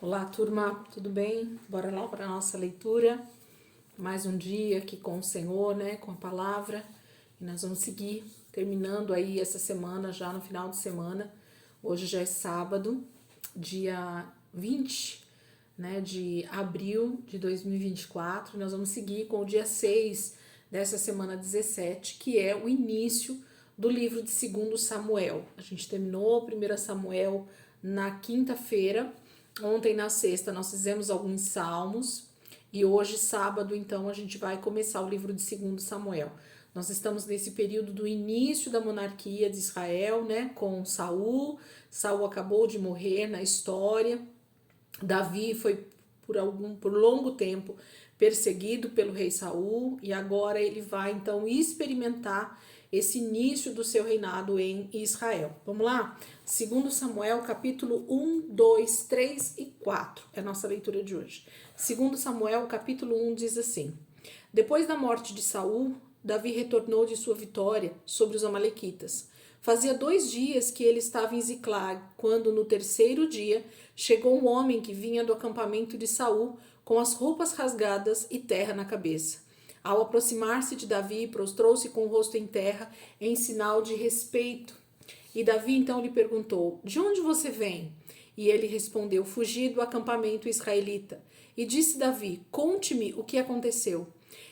Olá, turma, tudo bem? Bora lá para a nossa leitura. Mais um dia aqui com o Senhor, né? Com a palavra. E nós vamos seguir terminando aí essa semana, já no final de semana. Hoje já é sábado, dia 20, né, de abril de 2024. Nós vamos seguir com o dia 6 dessa semana 17, que é o início do livro de 2 Samuel. A gente terminou 1 Samuel na quinta-feira. Ontem, na sexta, nós fizemos alguns salmos e hoje, sábado, então, a gente vai começar o livro de 2 Samuel. Nós estamos nesse período do início da monarquia de Israel, né, com Saul. Saul acabou de morrer na história. Davi foi por longo tempo perseguido pelo rei Saul e agora ele vai então experimentar esse início do seu reinado em Israel. Vamos lá? 2 Samuel, capítulo 1, 2, 3 e 4. É a nossa leitura de hoje. 2 Samuel, capítulo 1 diz assim: Depois da morte de Saul, Davi retornou de sua vitória sobre os amalequitas. Fazia 2 dias que ele estava em Ziclag, quando no terceiro dia chegou um homem que vinha do acampamento de Saul com as roupas rasgadas e terra na cabeça. Ao aproximar-se de Davi, prostrou-se com o rosto em terra em sinal de respeito. E Davi então lhe perguntou: De onde você vem? E ele respondeu: Fugi do acampamento israelita. E disse Davi: Conte-me o que aconteceu.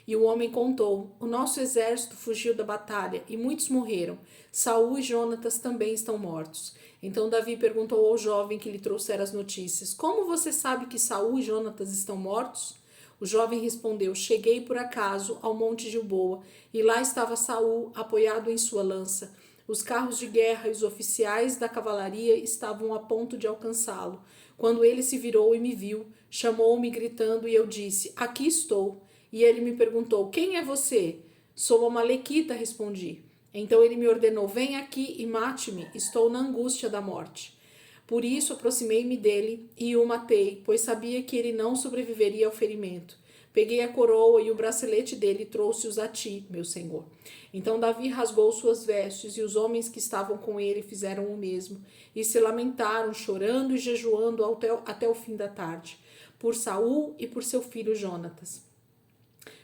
E o homem contou: O nosso exército fugiu da batalha e muitos morreram. Saul e Jonatas também estão mortos. Então Davi perguntou ao jovem que lhe trouxera as notícias: Como você sabe que Saul e Jonatas estão mortos? O jovem respondeu: Cheguei por acaso ao monte Gilboa, e lá estava Saul apoiado em sua lança. Os carros de guerra e os oficiais da cavalaria estavam a ponto de alcançá-lo. Quando ele se virou e me viu, chamou-me gritando, e eu disse: Aqui estou. E ele me perguntou: Quem é você? Sou a Malequita, respondi. Então ele me ordenou: Vem aqui e mate-me, estou na angústia da morte. Por isso aproximei-me dele e o matei, pois sabia que ele não sobreviveria ao ferimento. Peguei a coroa e o bracelete dele e trouxe-os a ti, meu senhor. Então Davi rasgou suas vestes e os homens que estavam com ele fizeram o mesmo e se lamentaram, chorando e jejuando até o fim da tarde, por Saul e por seu filho Jonatas,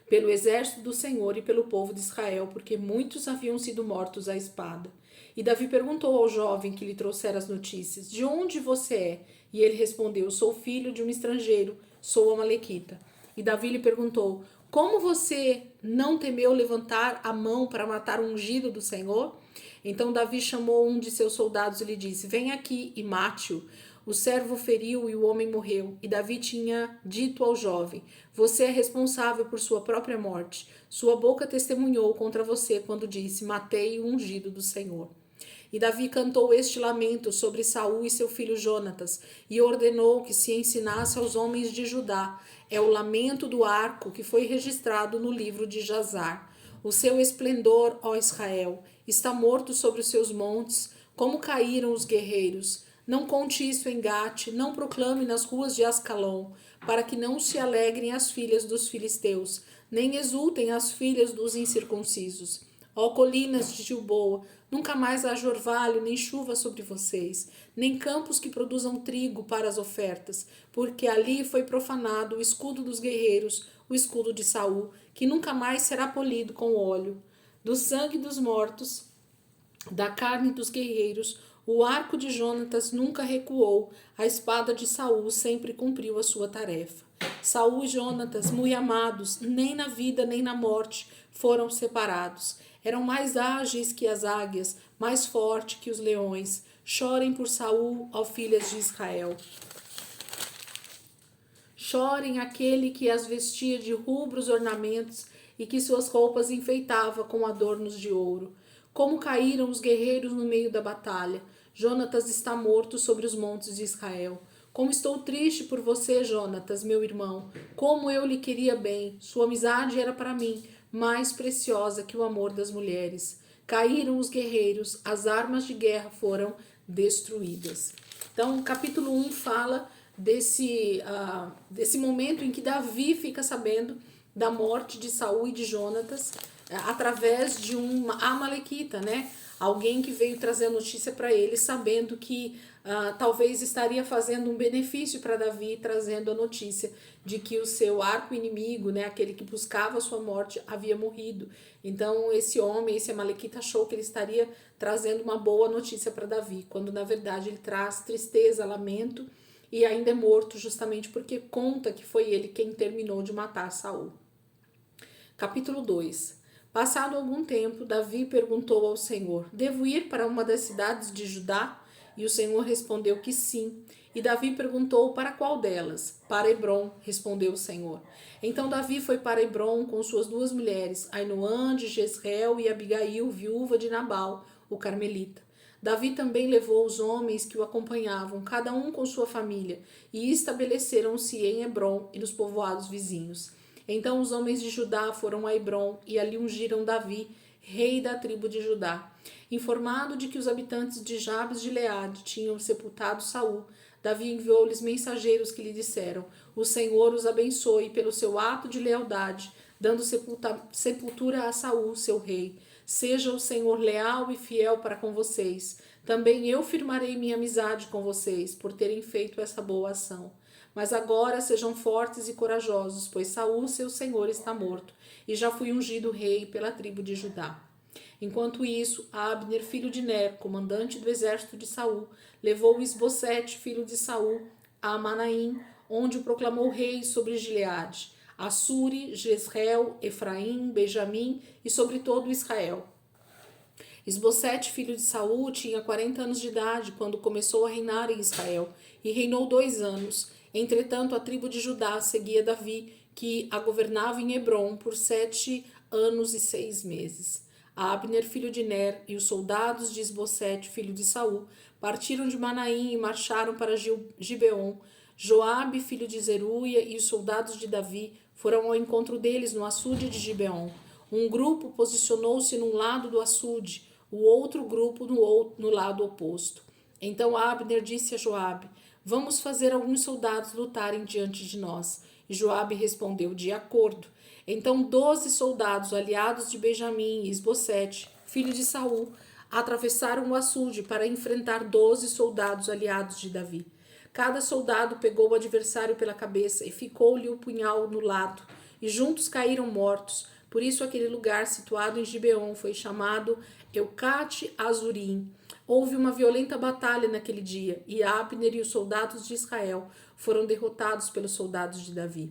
pelo exército do Senhor e pelo povo de Israel, porque muitos haviam sido mortos à espada. E Davi perguntou ao jovem que lhe trouxera as notícias: De onde você é? E ele respondeu: Sou filho de um estrangeiro, sou amalequita. E Davi lhe perguntou: Como você não temeu levantar a mão para matar o ungido do Senhor? Então Davi chamou um de seus soldados e lhe disse: Vem aqui e mate-o. O servo feriu e o homem morreu. E Davi tinha dito ao jovem: Você é responsável por sua própria morte. Sua boca testemunhou contra você quando disse: Matei o ungido do Senhor. E Davi cantou este lamento sobre Saul e seu filho Jonatas, e ordenou que se ensinasse aos homens de Judá. É o lamento do arco que foi registrado no livro de Jazar. O seu esplendor, ó Israel, está morto sobre os seus montes, como caíram os guerreiros. Não conte isso em Gate, não proclame nas ruas de Ascalon, para que não se alegrem as filhas dos filisteus, nem exultem as filhas dos incircuncisos. Ó colinas de Gilboa, nunca mais haja orvalho nem chuva sobre vocês, nem campos que produzam trigo para as ofertas, porque ali foi profanado o escudo dos guerreiros, o escudo de Saul, que nunca mais será polido com óleo. Do sangue dos mortos, da carne dos guerreiros, o arco de Jonatas nunca recuou, a espada de Saul sempre cumpriu a sua tarefa. Saul e Jonatas, muito amados, nem na vida nem na morte, foram separados. Eram mais ágeis que as águias, mais fortes que os leões. Chorem por Saul, ó filhas de Israel. Chorem aquele que as vestia de rubros ornamentos e que suas roupas enfeitava com adornos de ouro. Como caíram os guerreiros no meio da batalha. Jonatas está morto sobre os montes de Israel. Como estou triste por você, Jonatas, meu irmão. Como eu lhe queria bem. Sua amizade era para mim mais preciosa que o amor das mulheres. Caíram os guerreiros, as armas de guerra foram destruídas. Então, o capítulo 1 fala desse momento em que Davi fica sabendo da morte de Saul e de Jonatas através de uma amalequita, né? alguém que veio trazer a notícia para ele, sabendo que talvez estaria fazendo um benefício para Davi, trazendo a notícia de que o seu arco inimigo, né, aquele que buscava a sua morte, havia morrido. Então esse homem, esse amalequita, achou que ele estaria trazendo uma boa notícia para Davi, quando na verdade ele traz tristeza, lamento, e ainda é morto justamente porque conta que foi ele quem terminou de matar Saul. Capítulo 2. Passado algum tempo, Davi perguntou ao Senhor: devo ir para uma das cidades de Judá? E o Senhor respondeu que sim. E Davi perguntou: para qual delas? Para Hebrom, respondeu o Senhor. Então Davi foi para Hebrom com suas 2 mulheres, Ainoã de Jezreel e Abigail, viúva de Nabal, o carmelita. Davi também levou os homens que o acompanhavam, cada um com sua família, e estabeleceram-se em Hebrom e nos povoados vizinhos. Então os homens de Judá foram a Hebrom e ali ungiram Davi, rei da tribo de Judá. Informado de que os habitantes de Jabes de Gileade tinham sepultado Saul, Davi enviou-lhes mensageiros que lhe disseram: o Senhor os abençoe pelo seu ato de lealdade, dando sepultura a Saul, seu rei. Seja o Senhor leal e fiel para com vocês. Também eu firmarei minha amizade com vocês, por terem feito essa boa ação. Mas agora sejam fortes e corajosos, pois Saul, seu senhor, está morto, e já fui ungido rei pela tribo de Judá. Enquanto isso, Abner, filho de Ner, comandante do exército de Saul, levou Isbosete, filho de Saul, a Manaim, onde o proclamou rei sobre Gileade, Assuri, Jezreel, Efraim, Benjamim e sobre todo Israel. Isbosete, filho de Saul, tinha 40 anos de idade quando começou a reinar em Israel, e reinou 2 anos. Entretanto, a tribo de Judá seguia Davi, que a governava em Hebrom por 7 anos e 6 meses. Abner, filho de Ner, e os soldados de Isbosete, filho de Saul, partiram de Manaim e marcharam para Gibeon. Joabe, filho de Zeruia, e os soldados de Davi foram ao encontro deles no açude de Gibeon. Um grupo posicionou-se num lado do açude, o outro grupo no lado oposto. Então Abner disse a Joabe: vamos fazer alguns soldados lutarem diante de nós. E Joabe respondeu: de acordo. Então 12 soldados aliados de Benjamim e Isbosete, filho de Saul, atravessaram o açude para enfrentar 12 soldados aliados de Davi. Cada soldado pegou o adversário pela cabeça e ficou-lhe o punhal no lado, e juntos caíram mortos. Por isso aquele lugar situado em Gibeon foi chamado Eucate Azurim. Houve uma violenta batalha naquele dia, e Abner e os soldados de Israel foram derrotados pelos soldados de Davi.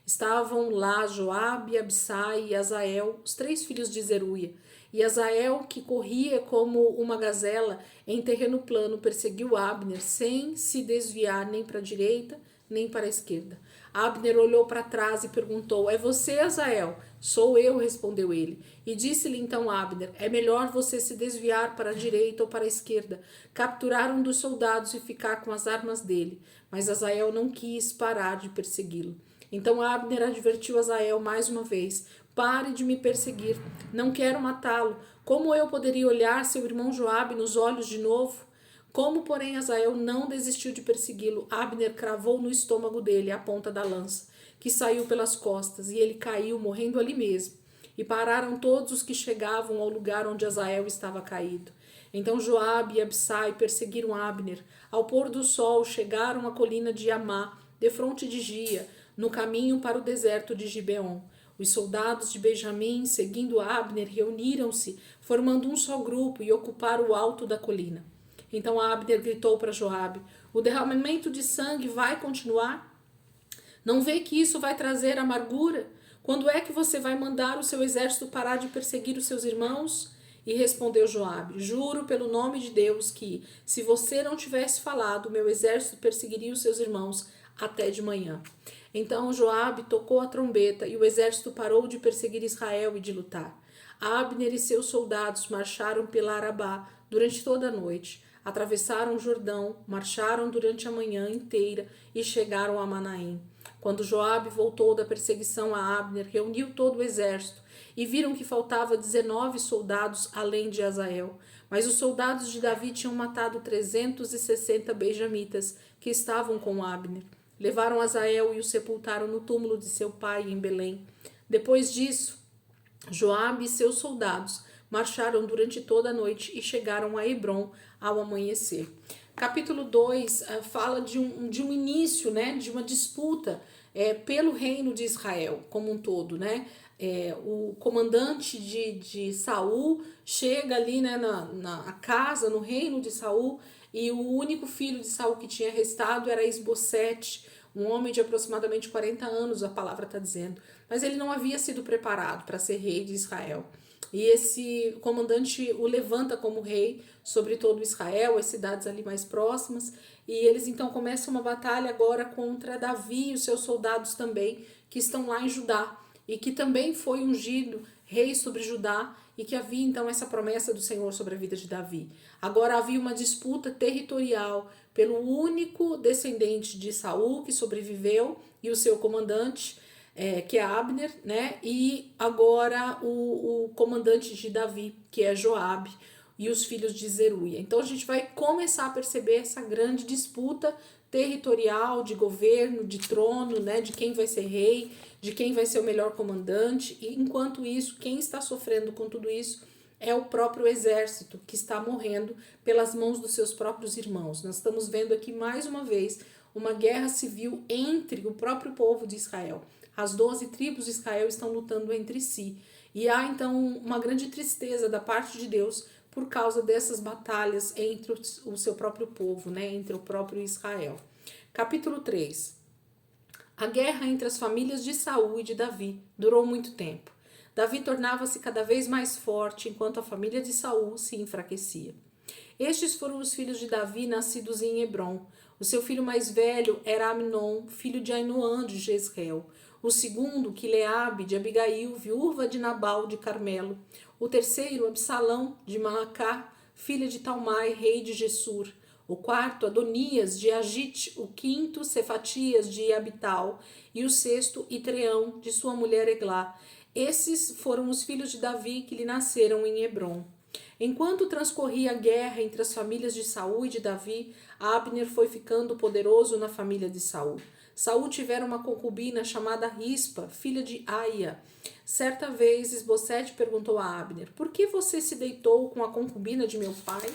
Estavam lá Joabe, Abissai e Azael, os 3 filhos de Zeruia. E Azael, que corria como uma gazela em terreno plano, perseguiu Abner, sem se desviar nem para a direita, nem para a esquerda. Abner olhou para trás e perguntou: é você, Azael? Sou eu, respondeu ele. E disse-lhe então Abner: é melhor você se desviar para a direita ou para a esquerda, capturar um dos soldados e ficar com as armas dele. Mas Azael não quis parar de persegui-lo. Então Abner advertiu Azael mais uma vez: pare de me perseguir, não quero matá-lo. Como eu poderia olhar seu irmão Joabe nos olhos de novo? Como, porém, Azael não desistiu de persegui-lo, Abner cravou no estômago dele a ponta da lança, que saiu pelas costas, e ele caiu, morrendo ali mesmo. E pararam todos os que chegavam ao lugar onde Azael estava caído. Então Joabe e Abissai perseguiram Abner. Ao pôr do sol, chegaram à colina de Amá, defronte de Gia, no caminho para o deserto de Gibeon. Os soldados de Benjamim, seguindo Abner, reuniram-se, formando um só grupo, e ocuparam o alto da colina. Então Abner gritou para Joabe: o derramamento de sangue vai continuar? Não vê que isso vai trazer amargura? Quando é que você vai mandar o seu exército parar de perseguir os seus irmãos? E respondeu Joabe: juro pelo nome de Deus que, se você não tivesse falado, meu exército perseguiria os seus irmãos até de manhã. Então Joabe tocou a trombeta e o exército parou de perseguir Israel e de lutar. Abner e seus soldados marcharam pela Arabá durante toda a noite. Atravessaram o Jordão, marcharam durante a manhã inteira e chegaram a Manaim. Quando Joabe voltou da perseguição a Abner, reuniu todo o exército e viram que faltava 19 soldados além de Azael. Mas os soldados de Davi tinham matado 360 benjamitas que estavam com Abner. Levaram Azael e o sepultaram no túmulo de seu pai em Belém. Depois disso, Joabe e seus soldados marcharam durante toda a noite e chegaram a Hebrom ao amanhecer. Capítulo 2 fala de um início, né, de uma disputa pelo reino de Israel como um todo, né? O comandante de Saul chega ali, né, na casa, no reino de Saul, e o único filho de Saul que tinha restado era Isbosete, um homem de aproximadamente 40 anos, a palavra está dizendo, mas ele não havia sido preparado para ser rei de Israel. E esse comandante o levanta como rei sobre todo Israel, as cidades ali mais próximas, e eles então começam uma batalha agora contra Davi e os seus soldados também, que estão lá em Judá, e que também foi ungido rei sobre Judá, e que havia então essa promessa do Senhor sobre a vida de Davi. Agora havia uma disputa territorial pelo único descendente de Saul que sobreviveu e o seu comandante, que é Abner, né? E agora o comandante de Davi, que é Joabe, e os filhos de Zeruia. Então a gente vai começar a perceber essa grande disputa territorial, de governo, de trono, né? De quem vai ser rei, de quem vai ser o melhor comandante. E enquanto isso, quem está sofrendo com tudo isso é o próprio exército, que está morrendo pelas mãos dos seus próprios irmãos. Nós estamos vendo aqui mais uma vez uma guerra civil entre o próprio povo de Israel. As 12 tribos de Israel estão lutando entre si. E há então uma grande tristeza da parte de Deus por causa dessas batalhas entre o seu próprio povo, né? Entre o próprio Israel. Capítulo 3. A guerra entre as famílias de Saul e de Davi durou muito tempo. Davi tornava-se cada vez mais forte, enquanto a família de Saul se enfraquecia. Estes foram os filhos de Davi nascidos em Hebrom. O seu filho mais velho era Amnon, filho de Ainoã de Jezreel. O segundo, Quileabe, de Abigail, viúva de Nabal de Carmelo. O terceiro, Absalão, de Maacá, filha de Talmai, rei de Gessur. O quarto, Adonias, de Agite. O quinto, Cefatias, de Abital. E o sexto, Itreão, de sua mulher Eglá. Esses foram os filhos de Davi que lhe nasceram em Hebrom. Enquanto transcorria a guerra entre as famílias de Saul e de Davi, Abner foi ficando poderoso na família de Saul. Saul tivera uma concubina chamada Rispa, filha de Aia. Certa vez, Isbosete perguntou a Abner: "Por que você se deitou com a concubina de meu pai?"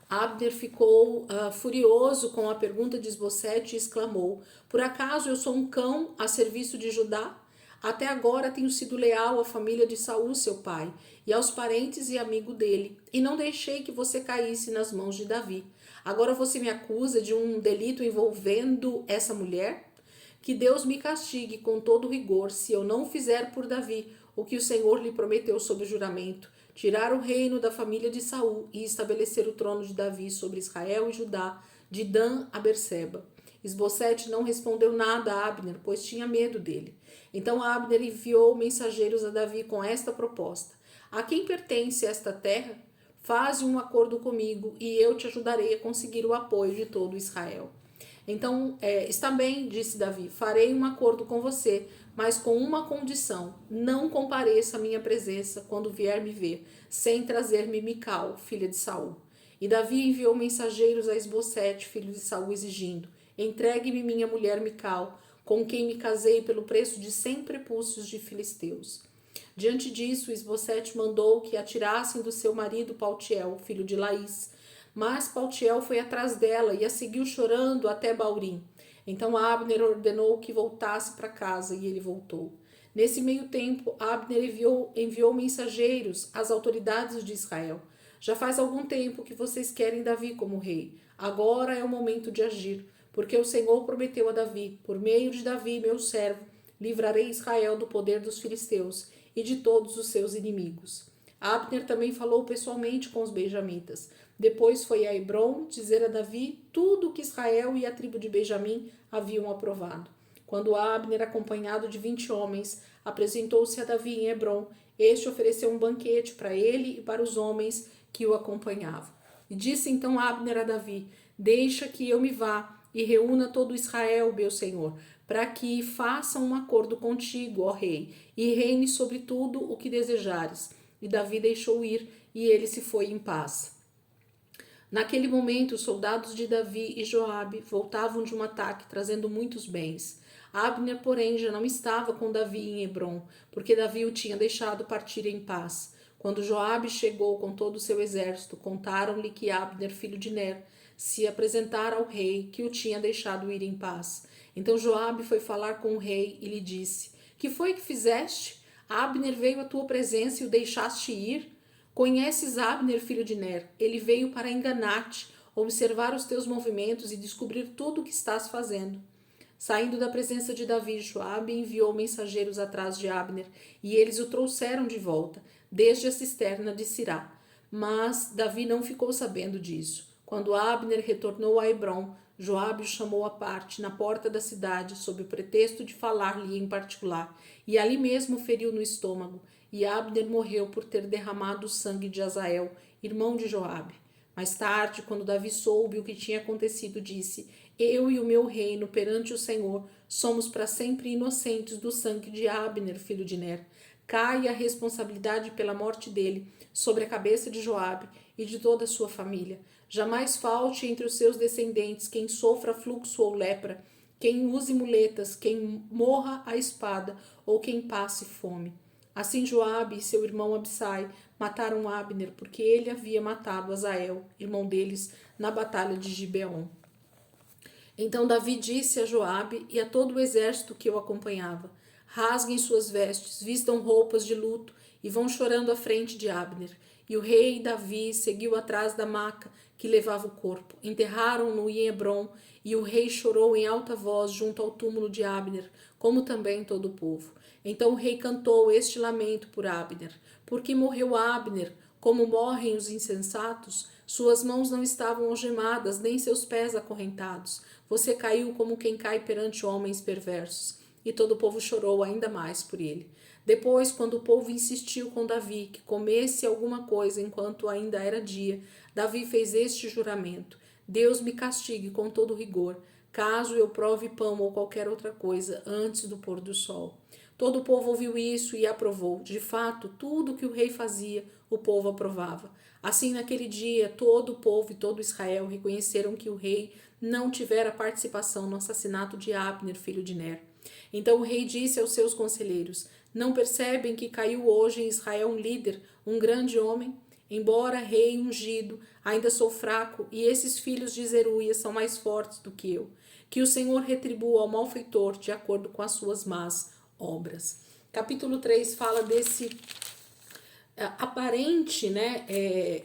Abner ficou furioso com a pergunta de Isbosete e exclamou: "Por acaso eu sou um cão a serviço de Judá? Até agora tenho sido leal à família de Saul, seu pai, e aos parentes e amigos dele, e não deixei que você caísse nas mãos de Davi. Agora você me acusa de um delito envolvendo essa mulher? Que Deus me castigue com todo rigor se eu não fizer por Davi o que o Senhor lhe prometeu sob juramento, tirar o reino da família de Saul e estabelecer o trono de Davi sobre Israel e Judá, de Dan a Berseba." Isbosete não respondeu nada a Abner, pois tinha medo dele. Então Abner enviou mensageiros a Davi com esta proposta: "A quem pertence esta terra? Faze um acordo comigo e eu te ajudarei a conseguir o apoio de todo Israel." Então, está bem, disse Davi, farei um acordo com você, mas com uma condição: não compareça à minha presença quando vier me ver, sem trazer-me Mical, filha de Saul. E Davi enviou mensageiros a Isbosete, filho de Saul, exigindo: entregue-me minha mulher Mical, com quem me casei pelo preço de 100 prepúcios de filisteus. Diante disso, Isbosete mandou que a tirassem do seu marido Paltiel, filho de Laís. Mas Paltiel foi atrás dela e a seguiu chorando até Baurim. Então Abner ordenou que voltasse para casa e ele voltou. Nesse meio tempo, Abner enviou mensageiros às autoridades de Israel: "Já faz algum tempo que vocês querem Davi como rei. Agora é o momento de agir, porque o Senhor prometeu a Davi: por meio de Davi, meu servo, livrarei Israel do poder dos filisteus e de todos os seus inimigos." Abner também falou pessoalmente com os benjamitas. Depois foi a Hebrom dizer a Davi tudo o que Israel e a tribo de Benjamim haviam aprovado. Quando Abner, acompanhado de 20 homens, apresentou-se a Davi em Hebrom, este ofereceu um banquete para ele e para os homens que o acompanhavam. E disse então Abner a Davi: "Deixa que eu me vá e reúna todo Israel, meu senhor, para que faça um acordo contigo, ó rei, e reine sobre tudo o que desejares." E Davi deixou ir, e ele se foi em paz. Naquele momento, os soldados de Davi e Joabe voltavam de um ataque, trazendo muitos bens. Abner, porém, já não estava com Davi em Hebrom, porque Davi o tinha deixado partir em paz. Quando Joabe chegou com todo o seu exército, contaram-lhe que Abner, filho de Ner, se apresentara ao rei, que o tinha deixado ir em paz. Então Joabe foi falar com o rei e lhe disse: Que foi que fizeste? Abner veio à tua presença e o deixaste ir? Conheces Abner, filho de Ner? Ele veio para enganar-te, observar os teus movimentos e descobrir tudo o que estás fazendo. Saindo da presença de Davi, Joabe enviou mensageiros atrás de Abner, e eles o trouxeram de volta, desde a cisterna de Sirá. Mas Davi não ficou sabendo disso. Quando Abner retornou a Hebrom, Joabe o chamou à parte, na porta da cidade, sob o pretexto de falar-lhe em particular, e ali mesmo o feriu no estômago, e Abner morreu por ter derramado o sangue de Azael, irmão de Joabe. Mais tarde, quando Davi soube o que tinha acontecido, disse: Eu e o meu reino perante o Senhor somos para sempre inocentes do sangue de Abner, filho de Ner. Caia a responsabilidade pela morte dele sobre a cabeça de Joabe e de toda a sua família. Jamais falte entre os seus descendentes quem sofra fluxo ou lepra, quem use muletas, quem morra à espada ou quem passe fome. Assim Joabe e seu irmão Abissai mataram Abner, porque ele havia matado Azael, irmão deles, na batalha de Gibeon. Então Davi disse a Joabe e a todo o exército que o acompanhava: Rasguem suas vestes, vistam roupas de luto e vão chorando à frente de Abner. E o rei Davi seguiu atrás da maca que levava o corpo. Enterraram-no em Hebrom, e o rei chorou em alta voz junto ao túmulo de Abner, como também todo o povo. Então o rei cantou este lamento por Abner: Porque morreu Abner, como morrem os insensatos? Suas mãos não estavam algemadas, nem seus pés acorrentados. Você caiu como quem cai perante homens perversos. E todo o povo chorou ainda mais por ele. Depois, quando o povo insistiu com Davi que comesse alguma coisa enquanto ainda era dia, Davi fez este juramento: Deus me castigue com todo rigor, caso eu prove pão ou qualquer outra coisa antes do pôr do sol. Todo o povo ouviu isso e aprovou. De fato, tudo que o rei fazia, o povo aprovava. Assim, naquele dia, todo o povo e todo Israel reconheceram que o rei não tivera participação no assassinato de Abner, filho de Ner. Então o rei disse aos seus conselheiros: Não percebem que caiu hoje em Israel um líder, um grande homem? Embora rei ungido, ainda sou fraco, e esses filhos de Zeruia são mais fortes do que eu. Que o Senhor retribua ao malfeitor de acordo com as suas más obras. Capítulo 3 fala desse aparente,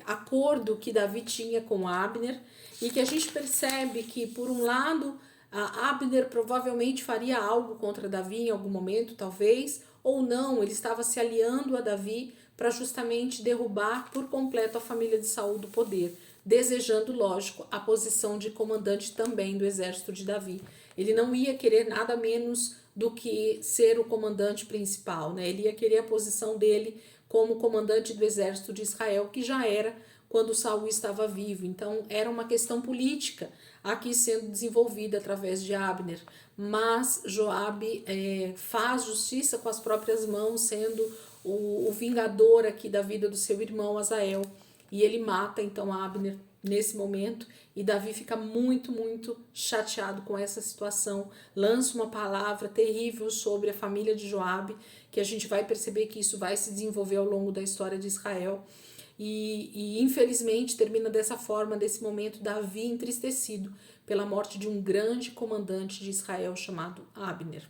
acordo que Davi tinha com Abner, e que a gente percebe que, por um lado, Abner provavelmente faria algo contra Davi em algum momento, talvez, ou não, ele estava se aliando a Davi para justamente derrubar por completo a família de Saul do poder, desejando, lógico, a posição de comandante também do exército de Davi. Ele não ia querer nada menos do que ser o comandante principal, né? Ele ia querer a posição dele como comandante do exército de Israel, que já era quando Saul estava vivo. Então era uma questão política aqui sendo desenvolvida através de Abner. Mas Joabe faz justiça com as próprias mãos, sendo o vingador aqui da vida do seu irmão Azael. E ele mata então Abner nesse momento, e Davi fica muito, muito chateado com essa situação, lança uma palavra terrível sobre a família de Joabe, que a gente vai perceber que isso vai se desenvolver ao longo da história de Israel, e infelizmente termina dessa forma, desse momento, Davi entristecido pela morte de um grande comandante de Israel chamado Abner.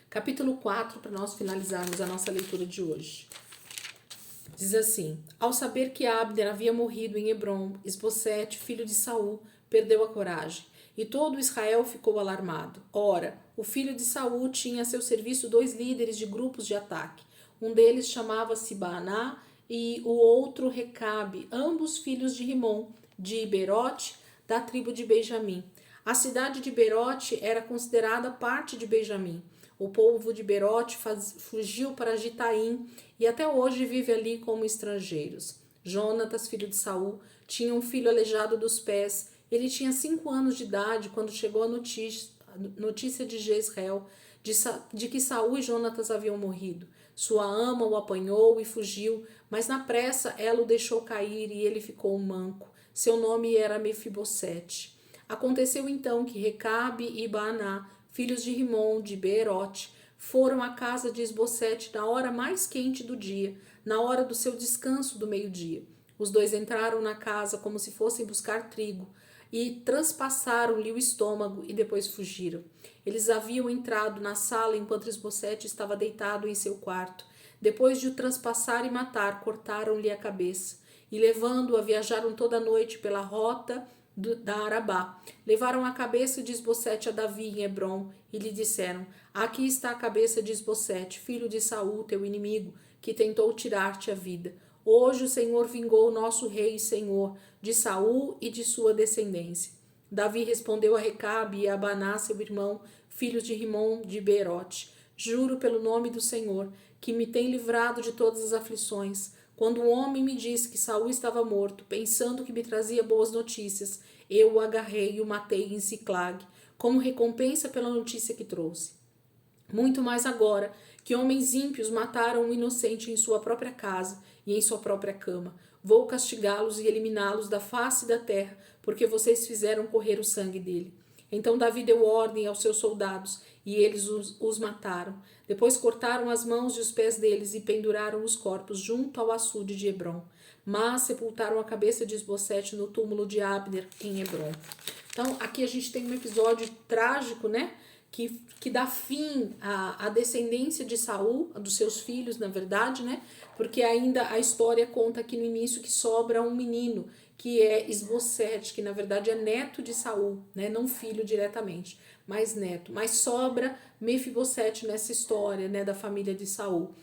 Capítulo 4, para nós finalizarmos a nossa leitura de hoje. Diz assim: Ao saber que Abner havia morrido em Hebrom, Esbocete, filho de Saul, perdeu a coragem, e todo Israel ficou alarmado. Ora, o filho de Saul tinha a seu serviço 2 líderes de grupos de ataque. Um deles chamava-se Baaná e o outro Recabe, ambos filhos de Rimom, de Beerote, da tribo de Benjamim. A cidade de Beerote era considerada parte de Benjamim. O povo de Beerote fugiu para Gitaim e até hoje vive ali como estrangeiros. Jonatas, filho de Saul, tinha um filho aleijado dos pés. Ele tinha 5 anos de idade quando chegou a notícia de Jezreel de que Saul e Jonatas haviam morrido. Sua ama o apanhou e fugiu, mas na pressa ela o deixou cair e ele ficou manco. Seu nome era Mefibosete. Aconteceu então que Recabe e Baaná, filhos de Rimom, de Beerote, foram à casa de Isbosete na hora mais quente do dia, na hora do seu descanso do meio-dia. Os dois entraram na casa como se fossem buscar trigo e transpassaram-lhe o estômago e depois fugiram. Eles haviam entrado na sala enquanto Isbosete estava deitado em seu quarto. Depois de o transpassar e matar, cortaram-lhe a cabeça e, levando-a, viajaram toda a noite pela rota da Arabá. Levaram a cabeça de Isbosete a Davi em Hebrom e lhe disseram: aqui está a cabeça de Isbosete, filho de Saul, teu inimigo, que tentou tirar-te a vida. Hoje o Senhor vingou o nosso rei e senhor, de Saul e de sua descendência. Davi respondeu a Recabe e a Baná, seu irmão, filhos de Rimom de Beerote: juro pelo nome do Senhor, que me tem livrado de todas as aflições. Quando um homem me disse que Saul estava morto, pensando que me trazia boas notícias, eu o agarrei e o matei em Siclag, como recompensa pela notícia que trouxe. Muito mais agora que homens ímpios mataram um inocente em sua própria casa e em sua própria cama. Vou castigá-los e eliminá-los da face da terra, porque vocês fizeram correr o sangue dele. Então Davi deu ordem aos seus soldados, e eles os mataram. Depois cortaram as mãos e os pés deles e penduraram os corpos junto ao açude de Hebrom. Mas sepultaram a cabeça de Isbosete no túmulo de Abner em Hebrom. Então aqui a gente tem um episódio trágico, né? Que dá fim à descendência de Saul, dos seus filhos, na verdade, né? Porque ainda a história conta aqui no início que sobra um menino, que é Isbosete, que na verdade é neto de Saul, né? Não filho diretamente, mas neto. Mas sobra Mefibosete nessa história, né? Da família de Saul,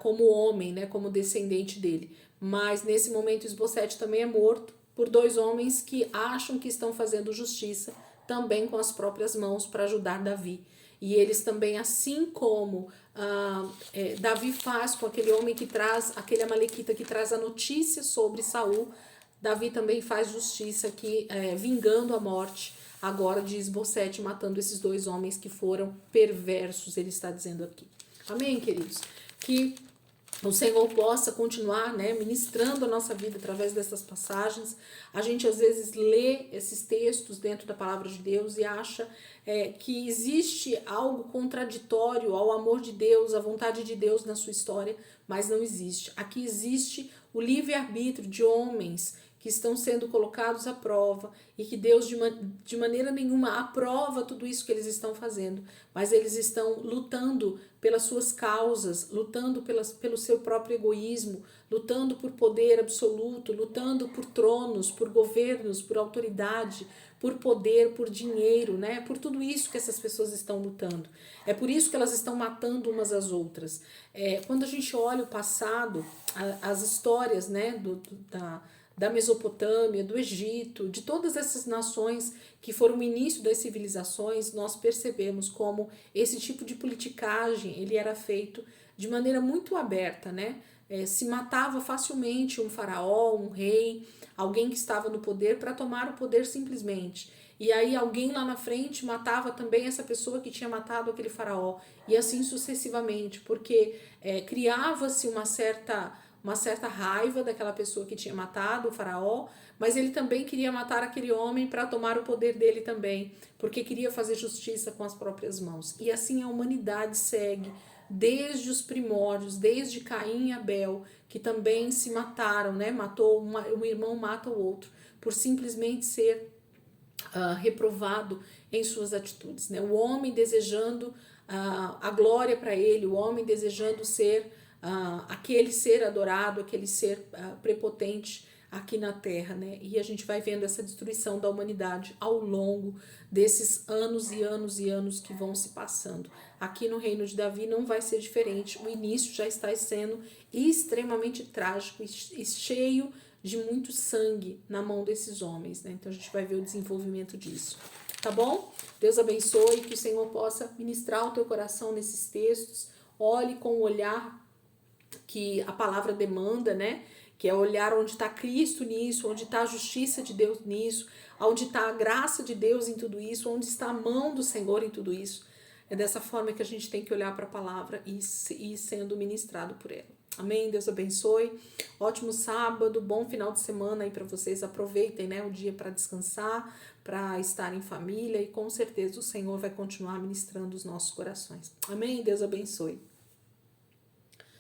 como homem, né? Como descendente dele. Mas nesse momento Isbosete também é morto por dois homens que acham que estão fazendo justiça, também com as próprias mãos, para ajudar Davi. E eles também, assim como Davi faz com aquele homem que traz, aquele amalequita que traz a notícia sobre Saul, Davi também faz justiça aqui, vingando a morte agora de Isbosete, matando esses dois homens que foram perversos, ele está dizendo aqui. Amém, queridos? Que o Senhor possa continuar, né, ministrando a nossa vida através dessas passagens. A gente às vezes lê esses textos dentro da palavra de Deus e acha que existe algo contraditório ao amor de Deus, à vontade de Deus na sua história, mas não existe. Aqui existe o livre-arbítrio de homens que estão sendo colocados à prova e que Deus de maneira nenhuma aprova tudo isso que eles estão fazendo, mas eles estão lutando pelas suas causas, lutando pelo seu próprio egoísmo, lutando por poder absoluto, lutando por tronos, por governos, por autoridade, por poder, por dinheiro, né? Por tudo isso que essas pessoas estão lutando. É por isso que elas estão matando umas às outras. Quando a gente olha o passado, as histórias, né, da Mesopotâmia, do Egito, de todas essas nações que foram o início das civilizações, nós percebemos como esse tipo de politicagem ele era feito de maneira muito aberta, né? Se matava facilmente um faraó, um rei, alguém que estava no poder para tomar o poder simplesmente. E aí alguém lá na frente matava também essa pessoa que tinha matado aquele faraó, e assim sucessivamente, porque criava-se uma certa raiva daquela pessoa que tinha matado o faraó, mas ele também queria matar aquele homem para tomar o poder dele também, porque queria fazer justiça com as próprias mãos. E assim a humanidade segue desde os primórdios, desde Caim e Abel, que também se mataram, né? Um irmão mata o outro, por simplesmente ser reprovado em suas atitudes, né? O homem desejando a glória para ele, o homem desejando ser aquele ser adorado, aquele ser prepotente aqui na terra, né? E a gente vai vendo essa destruição da humanidade ao longo desses anos e anos e anos que vão se passando. Aqui no reino de Davi não vai ser diferente. O início já está sendo extremamente trágico e cheio de muito sangue na mão desses homens, né? Então a gente vai ver o desenvolvimento disso. Tá bom? Deus abençoe, que o Senhor possa ministrar o teu coração nesses textos. Olhe com o olhar que a palavra demanda, né? Que é olhar onde está Cristo nisso, onde está a justiça de Deus nisso, onde está a graça de Deus em tudo isso, onde está a mão do Senhor em tudo isso. É dessa forma que a gente tem que olhar para a palavra e ir sendo ministrado por ela. Amém? Deus abençoe. Ótimo sábado, bom final de semana aí para vocês. Aproveitem, né, o dia para descansar, para estar em família e com certeza o Senhor vai continuar ministrando os nossos corações. Amém? Deus abençoe.